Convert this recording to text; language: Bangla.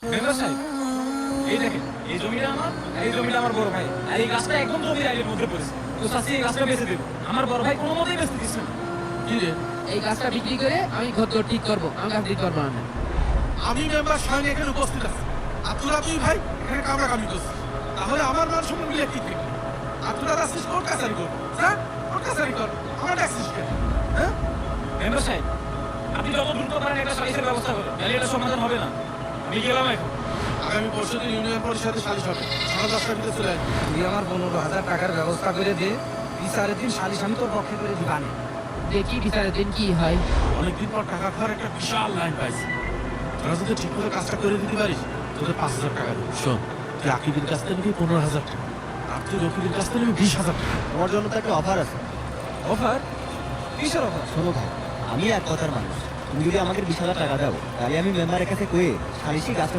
মেম্বার সাহেব, এই দেখেন, এই জমিটা আমার, আর এই জমিটা আমার বড় ভাই, আর এই গাছটা একদম জমির আইনের মধ্যে পড়েছে। তো চাচি এই গাছটা বেঁচে দেবো, আমার বড় ভাই কোনো মতেই বেঁচতে দিচ্ছে না। কি রে, এই গাছটা বিক্রি করে আমি ঘর ঠিক করবো, আমি গাছ বিক্রি করবো না। আমি মেম্বার সাহেব এখানে উপস্থিত আছি, আর তোরা দুই ভাই এখানে কামড়াকামি করছিস, তাহলে আমার মান সম্মান মিলে কি থেকে? আর তোরা আসছিস কোর্ট কাছারি কর, হ্যাঁ কোর্ট কাছারি কর, আমার ডাকছিস কেন? হ্যাঁ মেম্বার সাহেব, আপনি যত দ্রুত পারেন একটা সালিশের ব্যবস্থা করুন, তাহলে এটা সমাধান হবে না। আমি গেলাম এখন। আগামী পরশুদিন ইউনিয়ন পরিষদের সালিশ হবে, সাড়ে 10টার ভিতরে চলে আসবে। তুই আমার 15,000 টাকার ব্যবস্থা করে দে, বিচারের দিন সালিশ আমি তোর পক্ষে করে দিবানে। দেখি বিচারের দিন কি হয়। অনেকদিন পর টাকা খাওয়ার একটা বিশাল লাইন পাইছি, তোরা যদি ঠিক করে কাজটা করে দিতে পারিস তোদের 5,000 টাকা দেবো। শোন, তুই আকিবের কাছ থেকে নিবি 15,000 টাকা, আর তুই রকিবের কাছ থেকে নিবি 20,000 টাকা। তোমার জন্য তো একটা অফার আছে। অফার? কিসের অফার? শোনো ভাই, আমি এক কথার মানুষ, তুমি যদি আমাকে 20,000 টাকা দাও তাহলে আমি মেম্বারের কাছে কয়ে সালিশি গাছটা